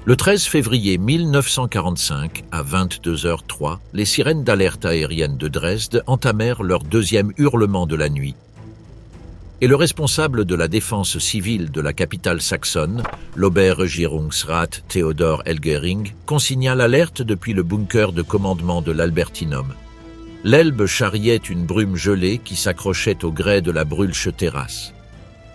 Le 13 février 1945, à 22h03, les sirènes d'alerte aérienne de Dresde entamèrent leur deuxième hurlement de la nuit. Et le responsable de la défense civile de la capitale saxonne, l'Oberregierungsrat Theodor Elgering, consigna l'alerte depuis le bunker de commandement de l'Albertinum. L'Elbe charriait une brume gelée qui s'accrochait au grès de la Brühlsche terrasse.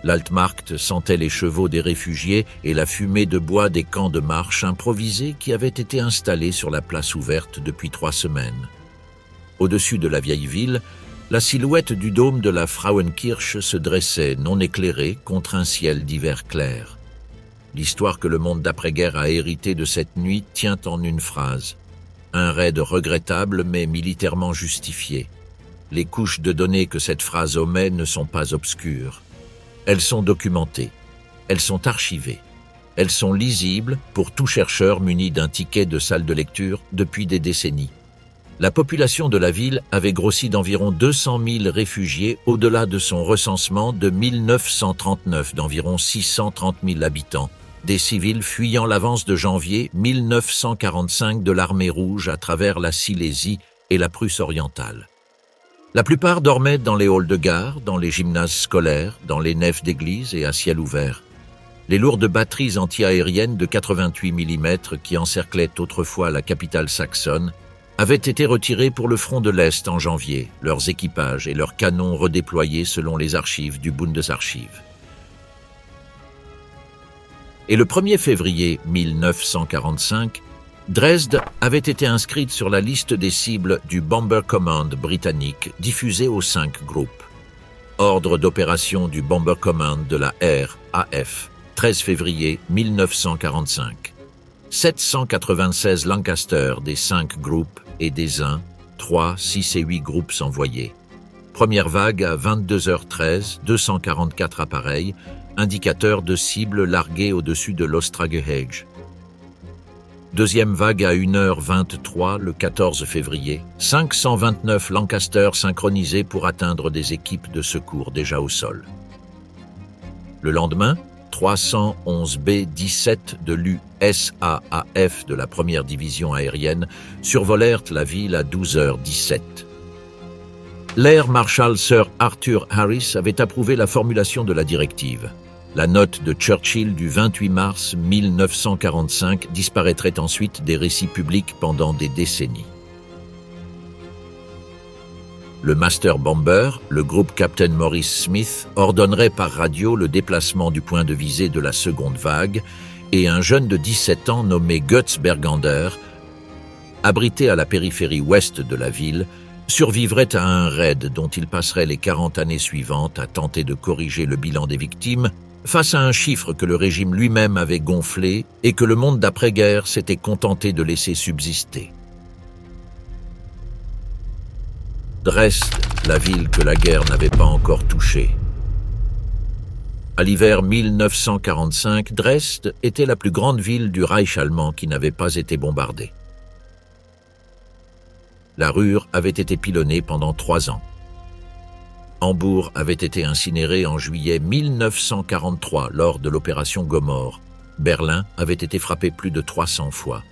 L'Altmarkt sentait les chevaux des réfugiés et la fumée de bois des camps de marche improvisés qui avaient été installés sur la place ouverte depuis 3 semaines. Au-dessus de la vieille ville, la silhouette du dôme de la Frauenkirche se dressait, non éclairée, contre un ciel d'hiver clair. L'histoire que le monde d'après-guerre a héritée de cette nuit tient en une phrase. Un raid regrettable mais militairement justifié. Les couches de données que cette phrase omet ne sont pas obscures. Elles sont documentées, elles sont archivées, elles sont lisibles pour tout chercheur muni d'un ticket de salle de lecture depuis des décennies. La population de la ville avait grossi d'environ 200 000 réfugiés au-delà de son recensement de 1939 d'environ 630 000 habitants, des civils fuyant l'avance de janvier 1945 de l'armée rouge à travers la Silésie et la Prusse orientale. La plupart dormaient dans les halls de gare, dans les gymnases scolaires, dans les nefs d'églises et à ciel ouvert. Les lourdes batteries anti-aériennes de 88 mm qui encerclaient autrefois la capitale saxonne avaient été retirées pour le front de l'Est en janvier, leurs équipages et leurs canons redéployés selon les archives du Bundesarchiv. Et le 1er février 1945, Dresde avait été inscrite sur la liste des cibles du Bomber Command britannique diffusée aux 5 groupes. Ordre d'opération du Bomber Command de la RAF, 13 février 1945. 796 Lancaster des 5 groupes et des 1, 3, 6 et 8 groupes s'envoyaient. Première vague à 22h13, 244 appareils, indicateur de cible larguée au-dessus de l'Ostragehege. Deuxième vague à 1h23 le 14 février, 529 Lancaster synchronisés pour atteindre des équipes de secours déjà au sol. Le lendemain, 311 B-17 de l'USAAF de la première division aérienne survolèrent la ville à 12h17. L'air Marshal Sir Arthur Harris avait approuvé la formulation de la directive. La note de Churchill du 28 mars 1945 disparaîtrait ensuite des récits publics pendant des décennies. Le Master Bomber, le groupe Captain Maurice Smith, ordonnerait par radio le déplacement du point de visée de la seconde vague et un jeune de 17 ans nommé Götz Bergander, abrité à la périphérie ouest de la ville, survivrait à un raid dont il passerait les 40 années suivantes à tenter de corriger le bilan des victimes face à un chiffre que le régime lui-même avait gonflé et que le monde d'après-guerre s'était contenté de laisser subsister. Dresde, la ville que la guerre n'avait pas encore touchée. À l'hiver 1945, Dresde était la plus grande ville du Reich allemand qui n'avait pas été bombardée. La Ruhr avait été pilonnée pendant 3 ans. Hambourg avait été incinéré en juillet 1943 lors de l'opération Gomorrhe. Berlin avait été frappé plus de 300 fois.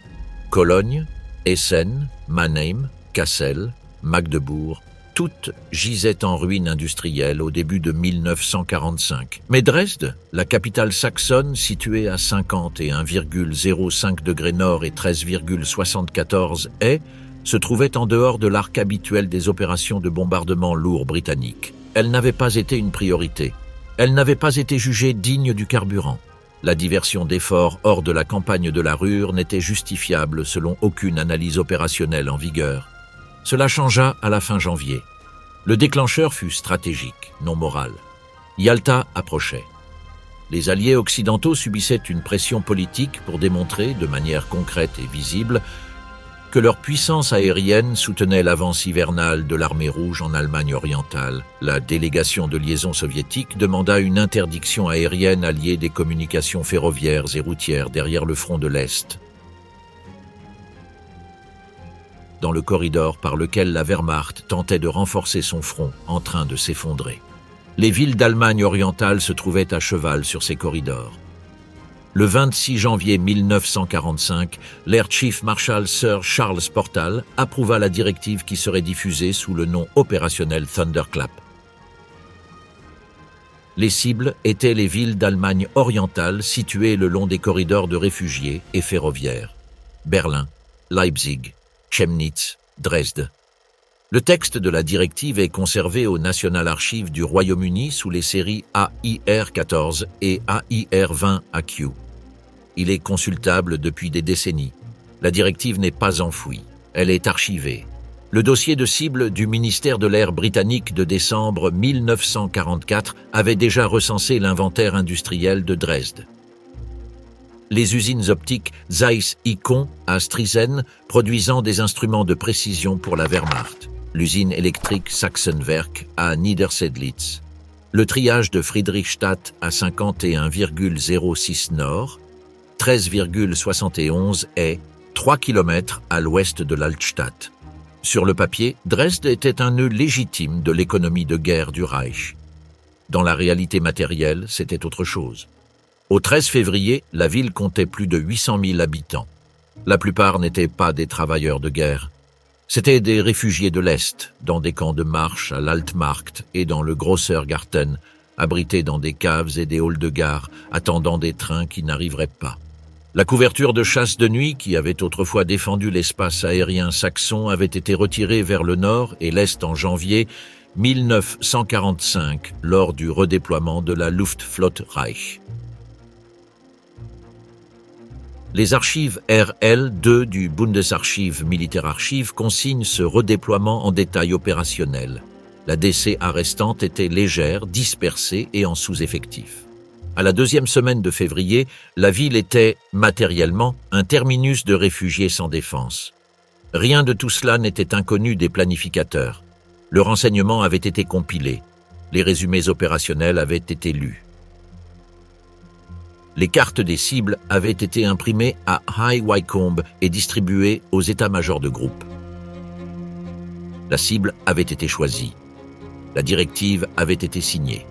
Cologne, Essen, Mannheim, Kassel, Magdebourg, toutes gisaient en ruines industrielles au début de 1945. Mais Dresde, la capitale saxonne située à 51,05 degrés nord et 13,74 haies, se trouvait en dehors de l'arc habituel des opérations de bombardement lourd britanniques. Elle n'avait pas été une priorité. Elle n'avait pas été jugée digne du carburant. La diversion d'efforts hors de la campagne de la Ruhr n'était justifiable selon aucune analyse opérationnelle en vigueur. Cela changea à la fin janvier. Le déclencheur fut stratégique, non moral. Yalta approchait. Les alliés occidentaux subissaient une pression politique pour démontrer, de manière concrète et visible, que leur puissance aérienne soutenait l'avance hivernale de l'armée rouge en Allemagne orientale. La délégation de liaison soviétique demanda une interdiction aérienne alliée des communications ferroviaires et routières derrière le front de l'Est, dans le corridor par lequel la Wehrmacht tentait de renforcer son front en train de s'effondrer. Les villes d'Allemagne orientale se trouvaient à cheval sur ces corridors. Le 26 janvier 1945, l'Air Chief Marshal Sir Charles Portal approuva la directive qui serait diffusée sous le nom opérationnel Thunderclap. Les cibles étaient les villes d'Allemagne orientale situées le long des corridors de réfugiés et ferroviaires. Berlin, Leipzig, Chemnitz, Dresde. Le texte de la directive est conservé au National Archives du Royaume-Uni sous les séries AIR-14 et AIR-20-AQ. Il est consultable depuis des décennies. La directive n'est pas enfouie, elle est archivée. Le dossier de cible du ministère de l'Air britannique de décembre 1944 avait déjà recensé l'inventaire industriel de Dresde. Les usines optiques Zeiss-Ikon à Striesen produisant des instruments de précision pour la Wehrmacht. L'usine électrique Sachsenwerk à Niedersedlitz. Le triage de Friedrichstadt à 51,06 nord, 13,71 est 3 km à l'ouest de l'Altstadt. Sur le papier, Dresde était un nœud légitime de l'économie de guerre du Reich. Dans la réalité matérielle, c'était autre chose. Au 13 février, la ville comptait plus de 800 000 habitants. La plupart n'étaient pas des travailleurs de guerre. C'étaient des réfugiés de l'Est, dans des camps de marche à l'Altmarkt et dans le Grossergarten, abrités dans des caves et des halls de gare, attendant des trains qui n'arriveraient pas. La couverture de chasse de nuit, qui avait autrefois défendu l'espace aérien saxon, avait été retirée vers le nord et l'est en janvier 1945, lors du redéploiement de la Luftflotte Reich. Les archives RL2 du Bundesarchiv Militärarchiv consignent ce redéploiement en détail opérationnel. La DCA restante était légère, dispersée et en sous-effectif. À la deuxième semaine de février, la ville était, matériellement, un terminus de réfugiés sans défense. Rien de tout cela n'était inconnu des planificateurs. Le renseignement avait été compilé. Les résumés opérationnels avaient été lus. Les cartes des cibles avaient été imprimées à High Wycombe et distribuées aux états-majors de groupe. La cible avait été choisie. La directive avait été signée.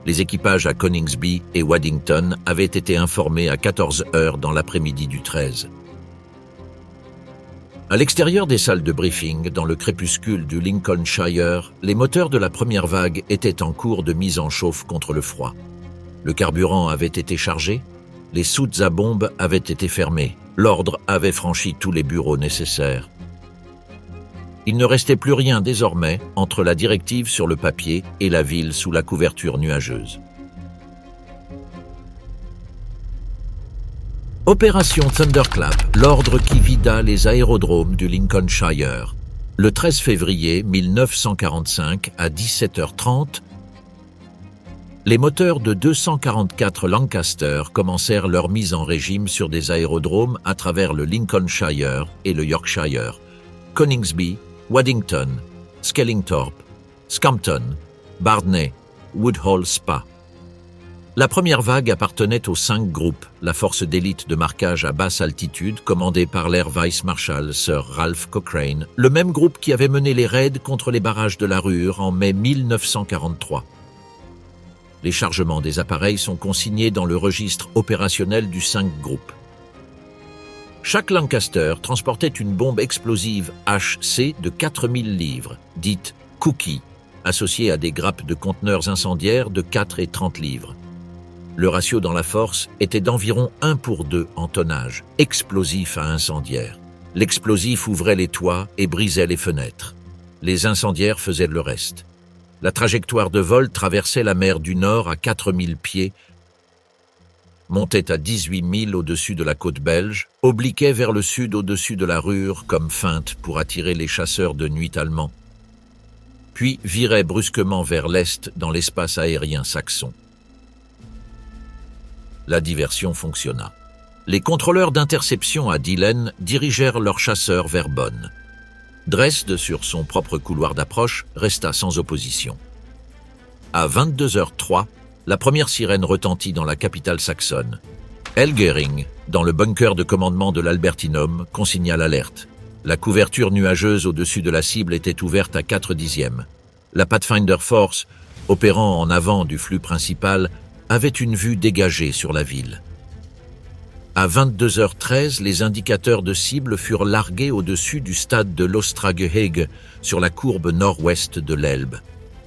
Les équipages à Coningsby et Waddington avaient été informés à 14 heures dans l'après-midi du 13. À l'extérieur des salles de briefing, dans le crépuscule du Lincolnshire, les moteurs de la première vague étaient en cours de mise en chauffe contre le froid. Le carburant avait été chargé, les soutes à bombes avaient été fermées, l'ordre avait franchi tous les bureaux nécessaires. Il ne restait plus rien désormais entre la directive sur le papier et la ville sous la couverture nuageuse. Opération Thunderclap, l'ordre qui vida les aérodromes du Lincolnshire. Le 13 février 1945 à 17h30, les moteurs de 244 Lancaster commencèrent leur mise en régime sur des aérodromes à travers le Lincolnshire et le Yorkshire, Coningsby, Waddington, Skellingthorpe, Scampton, Bardney, Woodhall Spa. La première vague appartenait aux 5 groupes, la force d'élite de marquage à basse altitude commandée par l'Air Vice Marshal Sir Ralph Cochrane, le même groupe qui avait mené les raids contre les barrages de la Ruhr en mai 1943. Les chargements des appareils sont consignés dans le registre opérationnel du 5 groupes. Chaque Lancaster transportait une bombe explosive HC de 4000 livres, dite « Cookie », associée à des grappes de conteneurs incendiaires de 4 et 30 livres. Le ratio dans la force était d'environ 1 pour 2 en tonnage, explosif à incendiaire. L'explosif ouvrait les toits et brisait les fenêtres. Les incendiaires faisaient le reste. La trajectoire de vol traversait la mer du Nord à 4000 pieds, montait à 18 000 au-dessus de la côte belge, obliquait vers le sud au-dessus de la Ruhr comme feinte pour attirer les chasseurs de nuit allemands, puis virait brusquement vers l'est dans l'espace aérien saxon. La diversion fonctionna. Les contrôleurs d'interception à Dillon dirigèrent leurs chasseurs vers Bonn. Dresde, sur son propre couloir d'approche, resta sans opposition. À 22h03, la première sirène retentit dans la capitale saxonne. Elgering, dans le bunker de commandement de l'Albertinum, consigna l'alerte. La couverture nuageuse au-dessus de la cible était ouverte à 4/10. La Pathfinder Force, opérant en avant du flux principal, avait une vue dégagée sur la ville. À 22h13, les indicateurs de cible furent largués au-dessus du stade de l'Ostragehege, sur la courbe nord-ouest de l'Elbe.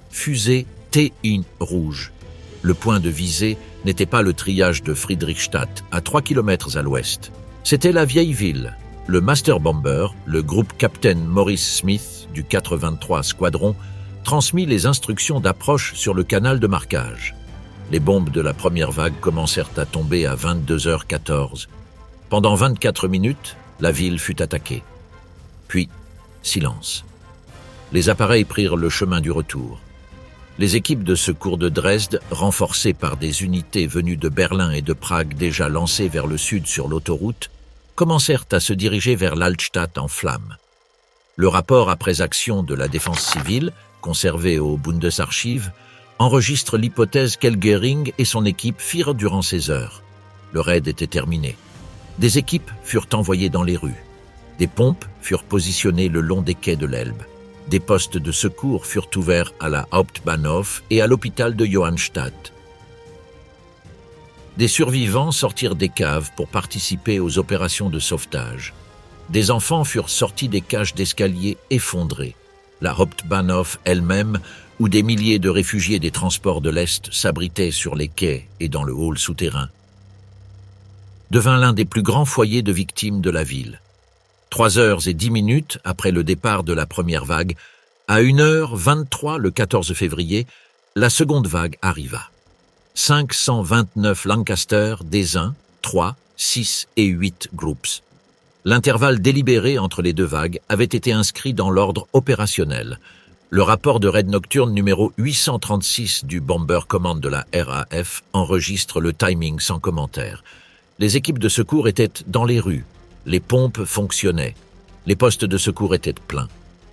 Fusée T1 rouge. Le point de visée n'était pas le triage de Friedrichstadt, à 3 km à l'ouest. C'était la vieille ville. Le Master Bomber, le groupe Captain Maurice Smith du 423 Squadron, transmit les instructions d'approche sur le canal de marquage. Les bombes de la première vague commencèrent à tomber à 22h14. Pendant 24 minutes, la ville fut attaquée. Puis, silence. Les appareils prirent le chemin du retour. Les équipes de secours de Dresde, renforcées par des unités venues de Berlin et de Prague déjà lancées vers le sud sur l'autoroute, commencèrent à se diriger vers l'Altstadt en flammes. Le rapport après action de la défense civile, conservé au Bundesarchiv, enregistre l'hypothèse qu'Elgering et son équipe firent durant ces heures. Le raid était terminé. Des équipes furent envoyées dans les rues. Des pompes furent positionnées le long des quais de l'Elbe. Des postes de secours furent ouverts à la Hauptbahnhof et à l'hôpital de Johannstadt. Des survivants sortirent des caves pour participer aux opérations de sauvetage. Des enfants furent sortis des cages d'escalier effondrées. La Hauptbahnhof elle-même, où des milliers de réfugiés des transports de l'Est s'abritaient sur les quais et dans le hall souterrain, devint l'un des plus grands foyers de victimes de la ville. 3h10 après le départ de la première vague, à 1h23 le 14 février, la seconde vague arriva. 529 Lancaster des 1, 3, 6 et 8 groups. L'intervalle délibéré entre les deux vagues avait été inscrit dans l'ordre opérationnel. Le rapport de raid nocturne numéro 836 du Bomber Command de la RAF enregistre le timing sans commentaire. Les équipes de secours étaient dans les rues. Les pompes fonctionnaient. Les postes de secours étaient pleins.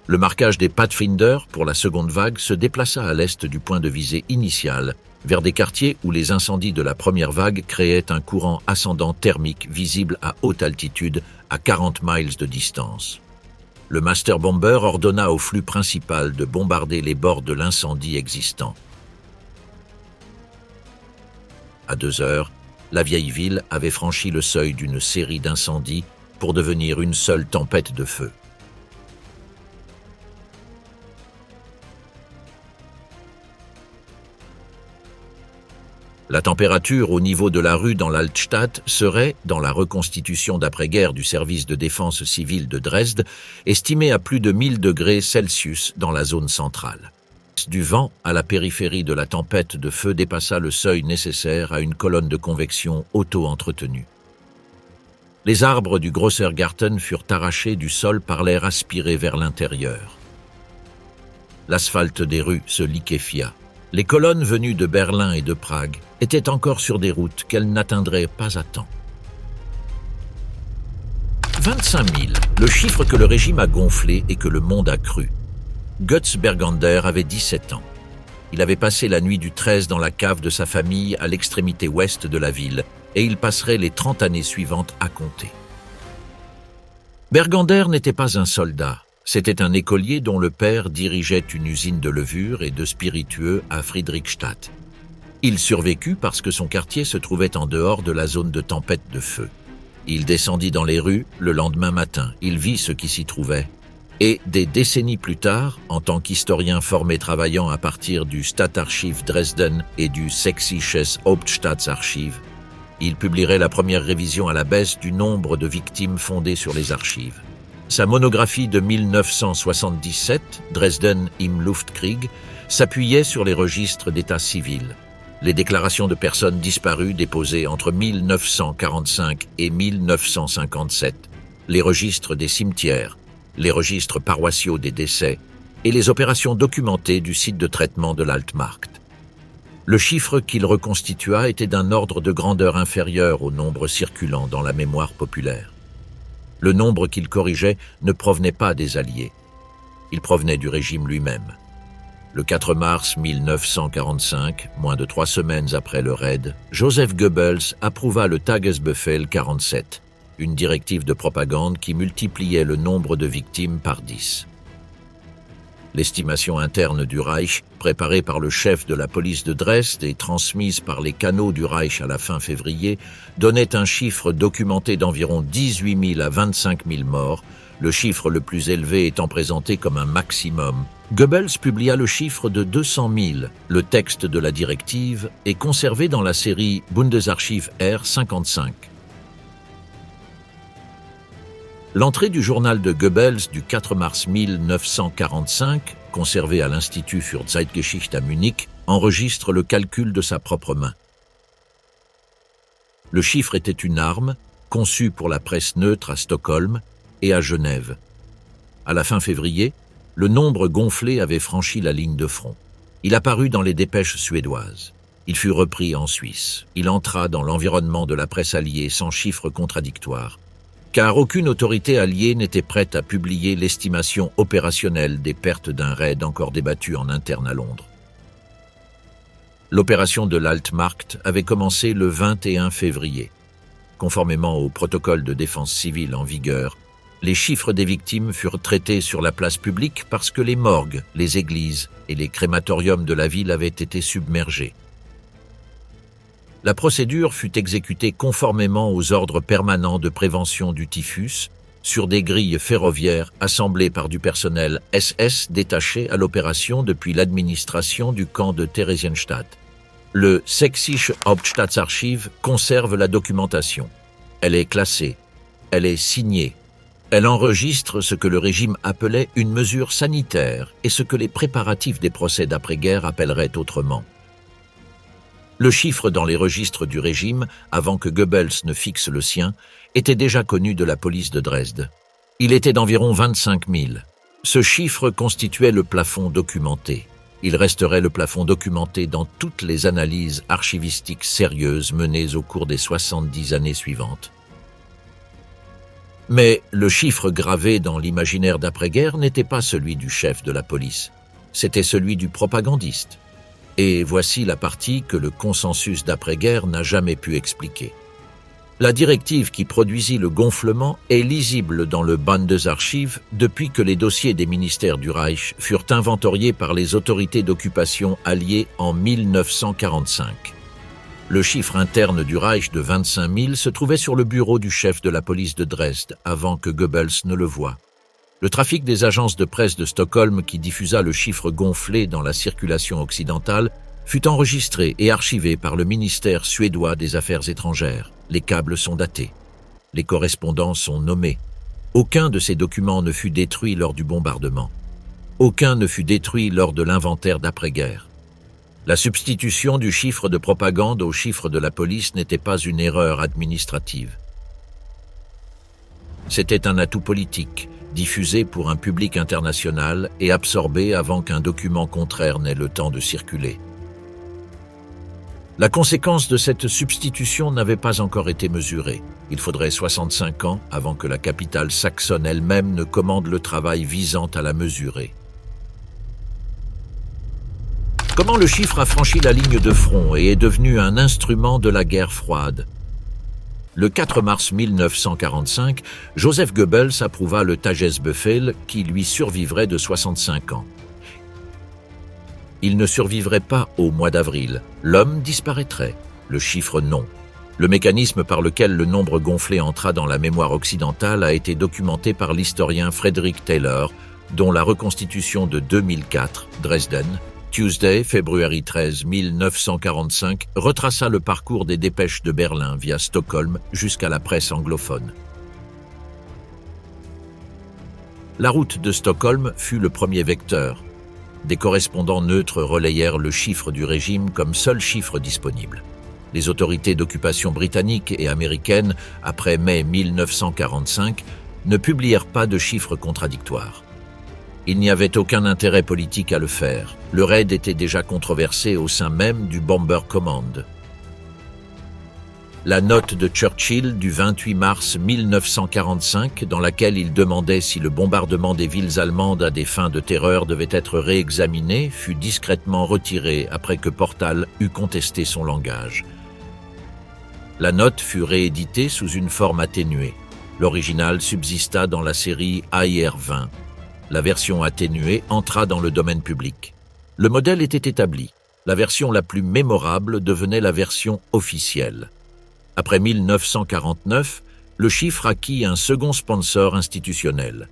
Le marquage des Pathfinder pour la seconde vague se déplaça à l'est du point de visée initial, vers des quartiers où les incendies de la première vague créaient un courant ascendant thermique visible à haute altitude à 40 miles de distance. Le Master Bomber ordonna au flux principal de bombarder les bords de l'incendie existant. À 2h, la vieille ville avait franchi le seuil d'une série d'incendies pour devenir une seule tempête de feu. La température au niveau de la rue dans l'Altstadt serait, dans la reconstitution d'après-guerre du service de défense civile de Dresde, estimée à plus de 1000 degrés Celsius dans la zone centrale. Du vent à la périphérie de la tempête de feu dépassa le seuil nécessaire à une colonne de convection auto-entretenue. Les arbres du Grossergarten furent arrachés du sol par l'air aspiré vers l'intérieur. L'asphalte des rues se liquéfia. Les colonnes venues de Berlin et de Prague étaient encore sur des routes qu'elles n'atteindraient pas à temps. 25 000, le chiffre que le régime a gonflé et que le monde a cru. Götz Bergander avait 17 ans. Il avait passé la nuit du 13 dans la cave de sa famille à l'extrémité ouest de la ville, et il passerait les 30 années suivantes à compter. Bergander n'était pas un soldat. C'était un écolier dont le père dirigeait une usine de levure et de spiritueux à Friedrichstadt. Il survécut parce que son quartier se trouvait en dehors de la zone de tempête de feu. Il descendit dans les rues le lendemain matin. Il vit ce qui s'y trouvait. Et des décennies plus tard, en tant qu'historien formé travaillant à partir du Stadtarchiv Dresden et du Sächsisches Hauptstaatsarchiv, il publierait la première révision à la baisse du nombre de victimes fondées sur les archives. Sa monographie de 1977, Dresden im Luftkrieg, s'appuyait sur les registres d'état civil, les déclarations de personnes disparues déposées entre 1945 et 1957, les registres des cimetières, les registres paroissiaux des décès et les opérations documentées du site de traitement de l'Altmarkt. Le chiffre qu'il reconstitua était d'un ordre de grandeur inférieur au nombre circulant dans la mémoire populaire. Le nombre qu'il corrigeait ne provenait pas des Alliés. Il provenait du régime lui-même. Le 4 mars 1945, moins de 3 semaines après le raid, Joseph Goebbels approuva le Tagesbefehl 47, une directive de propagande qui multipliait le nombre de victimes par 10. L'estimation interne du Reich, préparée par le chef de la police de Dresde et transmise par les canaux du Reich à la fin février, donnait un chiffre documenté d'environ 18 000 à 25 000 morts, le chiffre le plus élevé étant présenté comme un maximum. Goebbels publia le chiffre de 200 000. Le texte de la directive est conservé dans la série Bundesarchiv R55. L'entrée du journal de Goebbels du 4 mars 1945, conservée à l'Institut für Zeitgeschichte à Munich, enregistre le calcul de sa propre main. Le chiffre était une arme, conçue pour la presse neutre à Stockholm et à Genève. À la fin février, le nombre gonflé avait franchi la ligne de front. Il apparut dans les dépêches suédoises. Il fut repris en Suisse. Il entra dans l'environnement de la presse alliée sans chiffres contradictoires, car aucune autorité alliée n'était prête à publier l'estimation opérationnelle des pertes d'un raid encore débattu en interne à Londres. L'opération de l'Altmarkt avait commencé le 21 février. Conformément au protocole de défense civile en vigueur, les chiffres des victimes furent traités sur la place publique parce que les morgues, les églises et les crématoriums de la ville avaient été submergés. La procédure fut exécutée conformément aux ordres permanents de prévention du typhus sur des grilles ferroviaires assemblées par du personnel SS détaché à l'opération depuis l'administration du camp de Theresienstadt. Le Sächsische Hauptstaatsarchiv conserve la documentation. Elle est classée, elle est signée, elle enregistre ce que le régime appelait une mesure sanitaire et ce que les préparatifs des procès d'après-guerre appelleraient autrement. Le chiffre dans les registres du régime, avant que Goebbels ne fixe le sien, était déjà connu de la police de Dresde. Il était d'environ 25 000. Ce chiffre constituait le plafond documenté. Il resterait le plafond documenté dans toutes les analyses archivistiques sérieuses menées au cours des 70 années suivantes. Mais le chiffre gravé dans l'imaginaire d'après-guerre n'était pas celui du chef de la police, c'était celui du propagandiste. Et voici la partie que le consensus d'après-guerre n'a jamais pu expliquer. La directive qui produisit le gonflement est lisible dans le Bundesarchiv depuis que les dossiers des ministères du Reich furent inventoriés par les autorités d'occupation alliées en 1945. Le chiffre interne du Reich de 25 000 se trouvait sur le bureau du chef de la police de Dresde avant que Goebbels ne le voie. Le trafic des agences de presse de Stockholm qui diffusa le chiffre gonflé dans la circulation occidentale fut enregistré et archivé par le ministère suédois des Affaires étrangères. Les câbles sont datés. Les correspondants sont nommés. Aucun de ces documents ne fut détruit lors du bombardement. Aucun ne fut détruit lors de l'inventaire d'après-guerre. La substitution du chiffre de propagande au chiffre de la police n'était pas une erreur administrative. C'était un atout politique, diffusé pour un public international et absorbé avant qu'un document contraire n'ait le temps de circuler. La conséquence de cette substitution n'avait pas encore été mesurée. Il faudrait 65 ans avant que la capitale saxonne elle-même ne commande le travail visant à la mesurer. Comment le chiffre a franchi la ligne de front et est devenu un instrument de la guerre froide? Le 4 mars 1945, Joseph Goebbels approuva le Tagesbefehl qui lui survivrait de 65 ans. Il ne survivrait pas au mois d'avril. L'homme disparaîtrait, le chiffre non. Le mécanisme par lequel le nombre gonflé entra dans la mémoire occidentale a été documenté par l'historien Frederick Taylor, dont la reconstitution de 2004, Dresden, Tuesday, February 13, 1945, retraça le parcours des dépêches de Berlin via Stockholm jusqu'à la presse anglophone. La route de Stockholm fut le premier vecteur. Des correspondants neutres relayèrent le chiffre du régime comme seul chiffre disponible. Les autorités d'occupation britanniques et américaines, après mai 1945, ne publièrent pas de chiffres contradictoires. Il n'y avait aucun intérêt politique à le faire. Le raid était déjà controversé au sein même du Bomber Command. La note de Churchill du 28 mars 1945, dans laquelle il demandait si le bombardement des villes allemandes à des fins de terreur devait être réexaminé, fut discrètement retirée après que Portal eut contesté son langage. La note fut rééditée sous une forme atténuée. L'original subsista dans la série AIR-20. La version atténuée entra dans le domaine public. Le modèle était établi. La version la plus mémorable devenait la version officielle. Après 1949, le chiffre acquit un second sponsor institutionnel.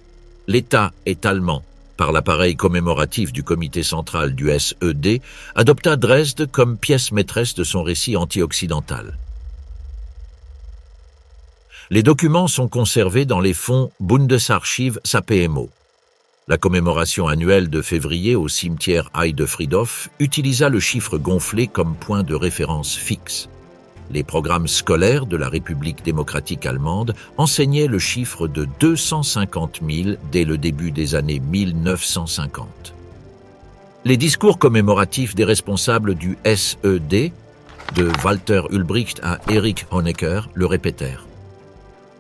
L'État est allemand, par l'appareil commémoratif du comité central du SED, adopta Dresde comme pièce maîtresse de son récit anti-occidental. Les documents sont conservés dans les fonds Bundesarchiv SAPMO. La commémoration annuelle de février au cimetière Heidefriedhof utilisa le chiffre gonflé comme point de référence fixe. Les programmes scolaires de la République démocratique allemande enseignaient le chiffre de 250 000 dès le début des années 1950. Les discours commémoratifs des responsables du SED, de Walter Ulbricht à Erich Honecker, le répétèrent.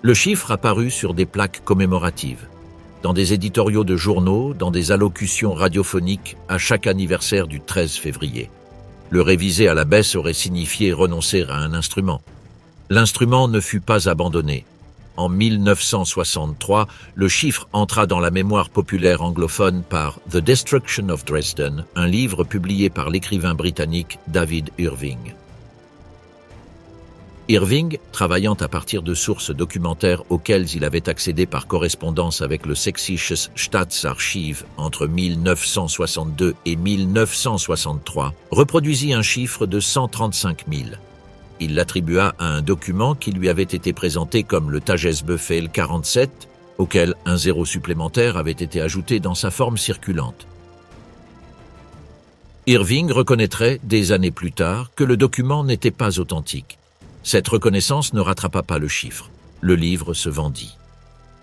Le chiffre apparut sur des plaques commémoratives, dans des éditoriaux de journaux, dans des allocutions radiophoniques à chaque anniversaire du 13 février. Le réviser à la baisse aurait signifié renoncer à un instrument. L'instrument ne fut pas abandonné. En 1963, le chiffre entra dans la mémoire populaire anglophone par The Destruction of Dresden, un livre publié par l'écrivain britannique David Irving. Irving, travaillant à partir de sources documentaires auxquelles il avait accédé par correspondance avec le Sächsisches Staatsarchiv entre 1962 et 1963, reproduisit un chiffre de 135 000. Il l'attribua à un document qui lui avait été présenté comme le Tagesbefehl 47, auquel un zéro supplémentaire avait été ajouté dans sa forme circulante. Irving reconnaîtrait, des années plus tard, que le document n'était pas authentique. Cette reconnaissance ne rattrapa pas le chiffre. Le livre se vendit.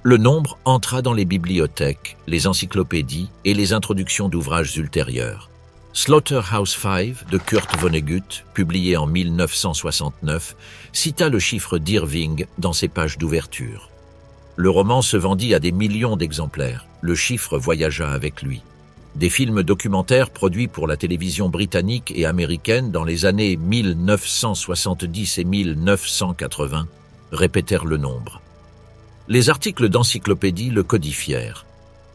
Le nombre entra dans les bibliothèques, les encyclopédies et les introductions d'ouvrages ultérieurs. Slaughterhouse Five de Kurt Vonnegut, publié en 1969, cita le chiffre d'Irving dans ses pages d'ouverture. Le roman se vendit à des millions d'exemplaires. Le chiffre voyagea avec lui. Des films documentaires produits pour la télévision britannique et américaine dans les années 1970 et 1980 répétèrent le nombre. Les articles d'encyclopédie le codifièrent.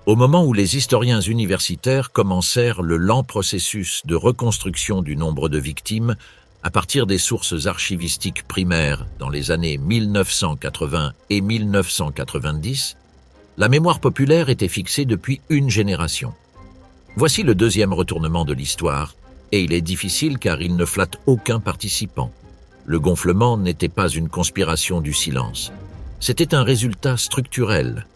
Au moment où les historiens universitaires commencèrent le lent processus de reconstruction du nombre de victimes à partir des sources archivistiques primaires dans les années 1980 et 1990, la mémoire populaire était fixée depuis une génération. Voici le deuxième retournement de l'histoire, et il est difficile car il ne flatte aucun participant. Le gonflement n'était pas une conspiration du silence. C'était un résultat structurel.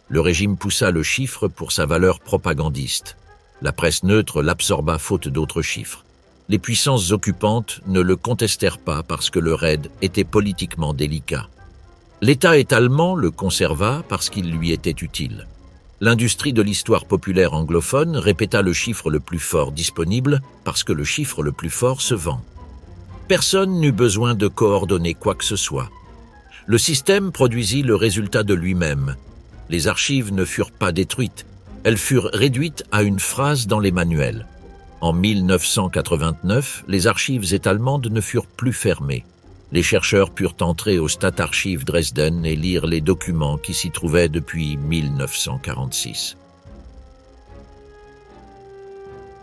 Le régime poussa le chiffre pour sa valeur propagandiste. La presse neutre l'absorba faute d'autres chiffres. Les puissances occupantes ne le contestèrent pas parce que le raid était politiquement délicat. L'État allemand le conserva parce qu'il lui était utile. L'industrie de l'histoire populaire anglophone répéta le chiffre le plus fort disponible parce que le chiffre le plus fort se vend. Personne n'eut besoin de coordonner quoi que ce soit. Le système produisit le résultat de lui-même. Les archives ne furent pas détruites, elles furent réduites à une phrase dans les manuels. En 1989, les archives allemandes ne furent plus fermées. Les chercheurs purent entrer au Stadtarchiv Dresden et lire les documents qui s'y trouvaient depuis 1946.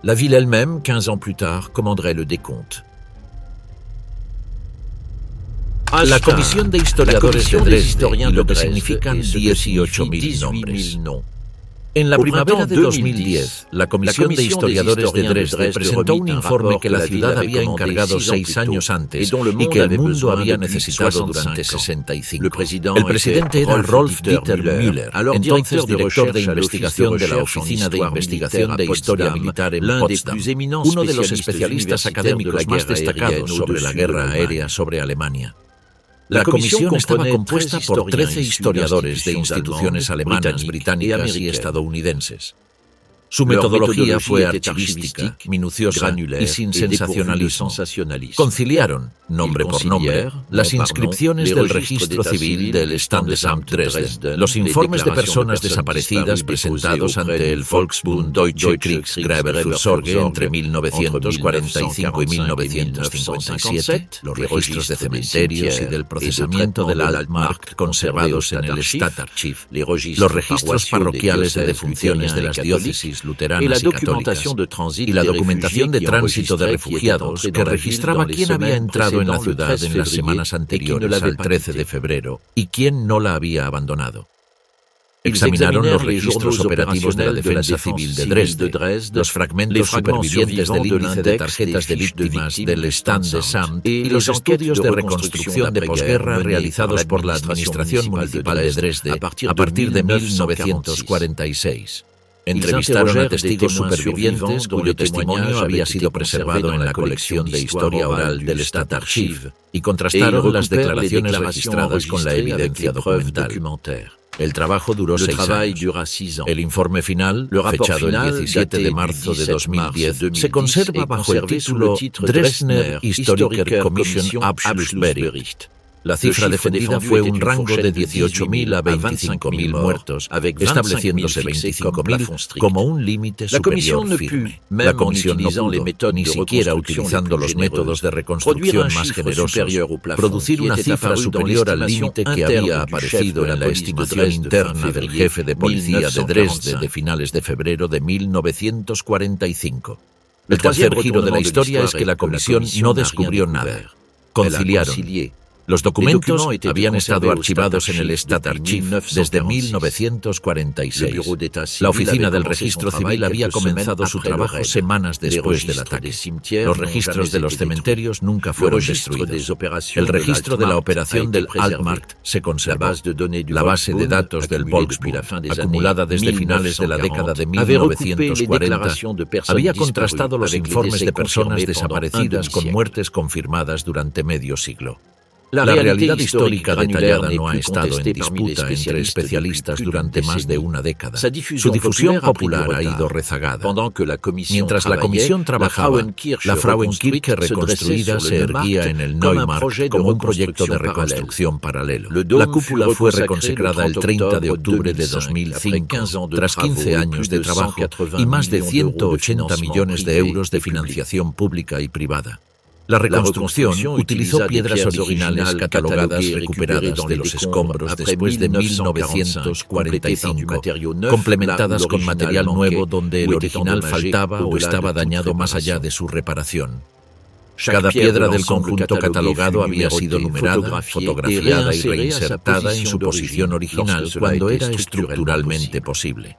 La ville elle-même, 15 ans plus tard, commanderait le décompte. La Comisión de Historiadores de Dresde significan 18.000 noms. En la primavera de 2010, la Comisión de Historiadores de Dresde presentó un informe que la ciudad había encargado 6 años antes y que el mundo había necesitado durante 65. El presidente era Rolf Dieter Müller, entonces director de investigación de la Oficina de Investigación de Historia Militar en Potsdam, uno de los especialistas académicos más destacados sobre la guerra aérea sobre Alemania. La comisión estaba compuesta por 13 historiadores de instituciones alemanas, británicas y estadounidenses. Su metodología fue archivística, minuciosa y sin sensacionalismo. Conciliaron, nombre por nombre, las inscripciones del registro civil del Standesamt Dresden, los informes de personas desaparecidas presentados ante el Volksbund Deutsche Kriegsgräberfürsorge entre 1945 y 1957, los registros de cementerios y del procesamiento del Altmarkt conservados en el Stadtarchiv, los registros parroquiales de defunciones de las diócesis luteranas y católicas, y la documentación de tránsito de refugiados que registraba quién había entrado en la ciudad en las semanas anteriores al 13 de febrero y quién no la había abandonado. Examinaron los registros operativos de la Defensa Civil de Dresde, los fragmentos supervivientes del índice de tarjetas de víctimas del Standesamt y los estudios de reconstrucción de posguerra realizados por la Administración Municipal de Dresde a partir de 1946. Entrevistaron a testigos supervivientes cuyo testimonio había sido preservado en la colección de historia oral del Stadtarchiv y contrastaron las declaraciones registradas con la evidencia documental. El trabajo duró 6 años. El informe final, fechado el 17 de marzo de 2010, se conserva bajo el título Dresdner Historiker Commission Abschlussbericht. La cifra defendida fue un rango de 18.000 a 25.000 muertos, estableciéndose 25.000 como un límite superior firme. La Comisión no pudo, ni siquiera utilizando los métodos de reconstrucción más generosos, producir una cifra superior al límite que había aparecido en la estimación interna del jefe de policía de Dresde de finales de febrero de 1945. El tercer giro de la historia es que la Comisión no descubrió nada. Conciliaron. Los documentos habían estado archivados en el Stadtarchiv desde 1946. La oficina del registro civil había comenzado su trabajo semanas después del ataque. Los registros de los cementerios nunca fueron destruidos. El registro de la operación del Altmarkt se conservó. La base de datos del Volksbund, acumulada desde finales de la década de 1940, había contrastado los informes de personas desaparecidas con muertes confirmadas durante medio siglo. La realidad histórica detallada no ha estado en disputa entre especialistas durante más de una década. Su difusión popular ha ido rezagada. Mientras la comisión trabajaba, la Frauenkirche reconstruida se erguía en el Neumarkt como un proyecto de reconstrucción paralelo. La cúpula fue reconsegrada el 30 de octubre de 2005, tras 15 años de trabajo y más de 180 millones de euros de financiación pública y privada. La reconstrucción utilizó piedras originales catalogadas recuperadas de los escombros después de 1945, complementadas con material nuevo donde el original faltaba o estaba dañado más allá de su reparación. Cada piedra del conjunto catalogado había sido numerada, fotografiada y reinsertada en su posición original cuando era estructuralmente posible.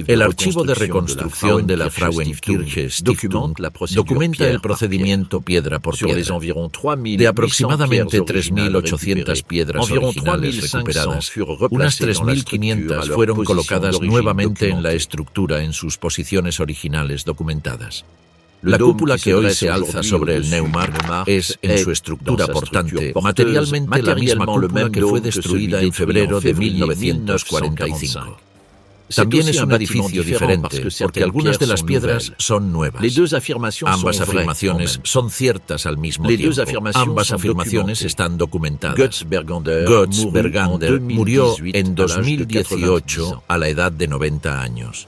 El archivo de reconstrucción de la Frauenkirche Stiftung documenta el procedimiento piedra por piedra. De aproximadamente 3.800 piedras originales recuperadas, unas 3.500 fueron colocadas nuevamente en la estructura en sus posiciones originales documentadas. La cúpula que hoy se alza sobre el Neumarkt es, en su estructura portante, materialmente la misma cúpula que fue destruida en febrero de 1945. También es un edificio diferente, porque algunas de las piedras son nuevas. Ambas afirmaciones son ciertas al mismo tiempo. Ambas afirmaciones están documentadas. Götz Bergander murió en 2018 a la edad de 90 años.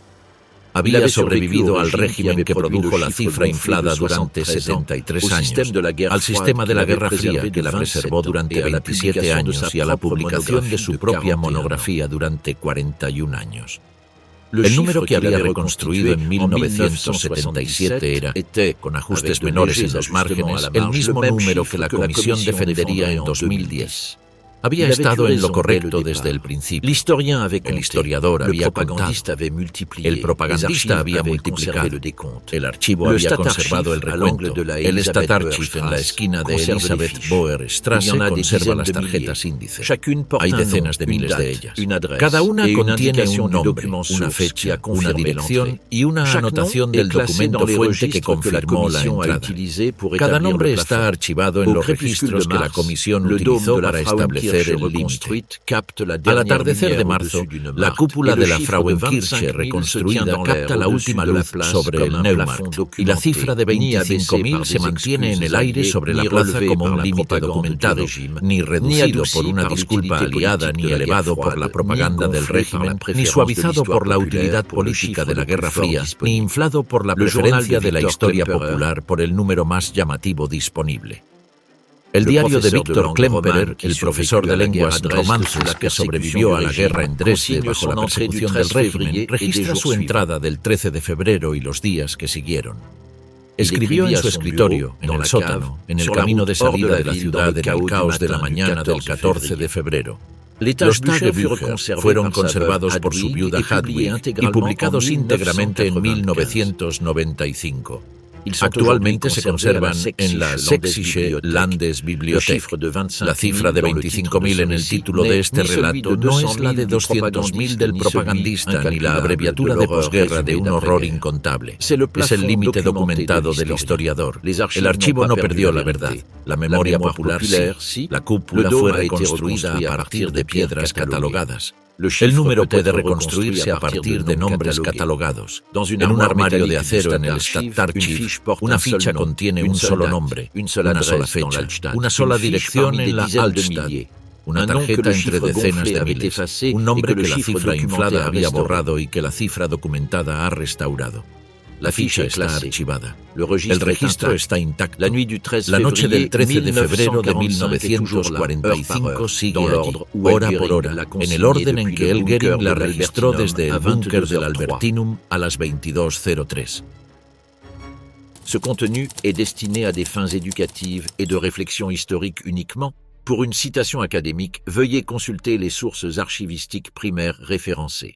Había sobrevivido al régimen que produjo la cifra inflada durante 73 años, al sistema de la Guerra Fría que la preservó durante 27 años y a la publicación de su propia monografía durante 41 años. El número que había reconstruido en 1977 era, con ajustes menores en los márgenes, el mismo número que la comisión defendería en 2010. Había estado en lo correcto desde el principio. El historiador había contado. El propagandista había multiplicado. El archivo había conservado el recuento. El Stadtarchiv en la esquina de Elisabeth Boer Strasse conserva las tarjetas índice. Hay decenas de miles de ellas. Cada una contiene un nombre, una fecha, una dirección y una anotación del documento fuente que confirmó la entrada. Cada nombre está archivado en los registros que la comisión utilizó para establecer conocer el límite. Al atardecer de marzo, la cúpula de la Frauenkirche reconstruida capta la última luz sobre el Neumarkt, y la cifra de 25.000 se mantiene en el aire sobre la plaza como un límite documentado, ni reducido por una disculpa aliada, ni elevado por la propaganda del régimen, ni suavizado por la utilidad política de la Guerra Fría, ni inflado por la preferencia de la historia popular por el número más llamativo disponible. El diario de Víctor Klemperer, el profesor de lenguas romances que sobrevivió a la guerra en Dresde bajo la persecución del régimen, registra su entrada del 13 de febrero y los días que siguieron. Escribió en su escritorio, en el sótano, en el camino de salida de la ciudad en el caos de la mañana del 14 de febrero. Los Tagebücher fueron conservados por su viuda Hadwig y publicados íntegramente en 1995. Actualmente se conservan en la Sächsische Landesbibliothek. La cifra de 25.000 en el título de este relato no es la de 200.000 del propagandista ni la abreviatura de posguerra de un horror incontable. Es el límite documentado del historiador. El archivo no perdió la verdad. La memoria popular sí. La cúpula fue reconstruida a partir de piedras catalogadas. El número puede reconstruirse a partir de nombres catalogados. En un armario de acero en el Stadtarchiv, una ficha contiene un solo nombre, una sola fecha, una sola dirección en la Altstadt, una tarjeta entre decenas de miles, un nombre que la cifra inflada había borrado y que la cifra documentada ha restaurado. La ficha está archivada. El registro está intacto. La noche del 13 de febrero de 1945 sigue allí, hora por hora, en el orden en que el Goering la registró desde el búnker del Albertinum a las 22:03. Ce contenu est destiné à des fins éducatives et de réflexion historique uniquement. Pour une citation académique, veuillez consulter les sources archivistiques primaires référencées.